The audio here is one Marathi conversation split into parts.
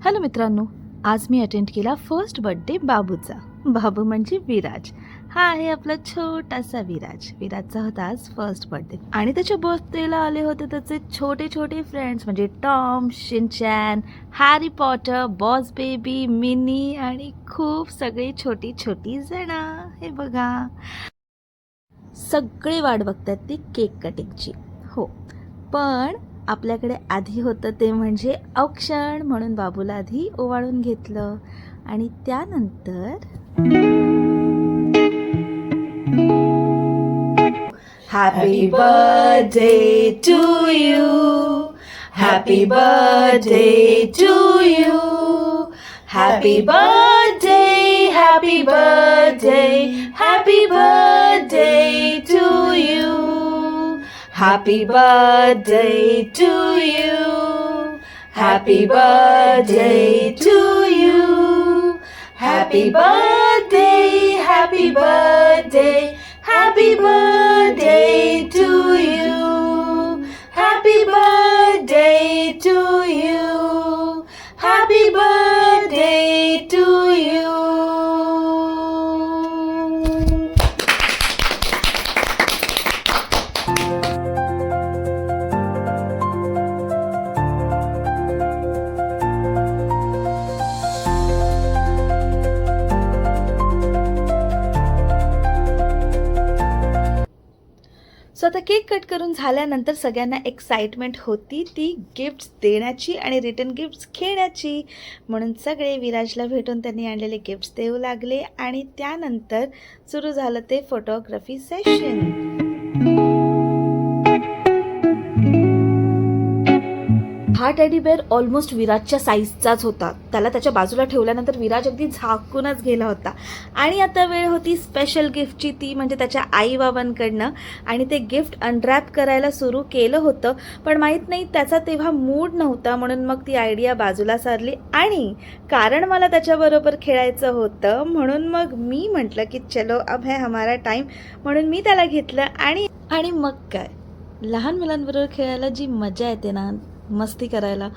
हॅलो मित्रांनो, आज मी अटेंड केला फर्स्ट बर्थडे बाबूचा. बाबू म्हणजे विराज. हा आहे आपला छोटासा विराज. विराजचा होता आज फर्स्ट बर्थडे आणि त्याच्या बर्थडेला आले होते त्याचे छोटे छोटे फ्रेंड्स म्हणजे Tom, Shin-chan, Harry Potter, boss baby, mini आणि खूप सगळी छोटी छोटी जण. हे बघा, सगळे वाट बघतात ती केक कटिंगची. हो, पण आपल्याकडे आधी होतं ते म्हणजे औक्षण, म्हणून बाबूला आधी ओवाळून घेतलं आणि त्यानंतर happy birthday to you, happy birthday to you, happy birthday, happy birthday, happy birthday to you, happy birthday to you, happy birthday to you, happy birthday, happy birthday, happy birthday to you, happy birthday to you, happy birthday to you. So आता केक कट करून झाल्यानंतर सगळ्यांना एक्साइटमेंट होती ती गिफ्ट्स देण्याची आणि रिटर्न गिफ्ट्स घेण्याची, म्हणून सगळे विराजला भेटून त्यांनी आणलेले गिफ्ट्स देऊ लागले आणि त्यानंतर सुरू झालं ते फोटोग्राफी सेशन. हा टेडी बेअर ऑलमोस्ट विराजच्या साईजचाच होता. त्याला त्याच्या बाजूला ठेवल्यानंतर विराज अगदी झाकूनच गेला होता. आणि आता वेळ होती स्पेशल गिफ्टची, ती म्हणजे त्याच्या आईबाबांकडनं. आणि ते गिफ्ट अनरॅप करायला सुरू केलं होतं, पण माहीत नाही त्याचा तेव्हा मूड नव्हता, म्हणून मग ती आयडिया बाजूला सारली. आणि कारण मला त्याच्याबरोबर खेळायचं होतं, म्हणून मग मी म्हटलं की चलो अब है हमारा टाईम, म्हणून मी त्याला घेतलं. आणि मग काय, लहान मुलांबरोबर खेळायला जी मजा येते ना, मस्ती करायला,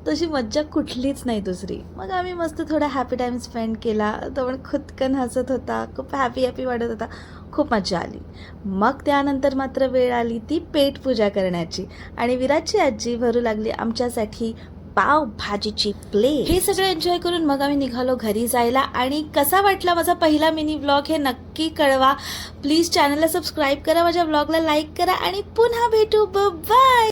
तशी मज्जा कुठलीच नाही दुसरी. मग आम्ही मस्त थोडा हॅपी टाईम स्पेंड केला. तो पण खुदकन हसत होता, खूप हॅपी वाटत होता, खूप मजा आली. मग त्यानंतर मात्र वेळ आली ती पेटपूजा करण्याची आणि विराजची आजी भरू लागली आमच्यासाठी पाव भाजीची प्लेट. हे सगळं एन्जॉय करून मग आम्ही निघालो घरी जायला. आणि कसा वाटला माझा पहिला मिनी व्लॉग हे नक्की कळवा. प्लीज चॅनलला सबस्क्राईब करा, माझ्या व्लॉगला लाईक करा आणि पुन्हा भेटू. बाय.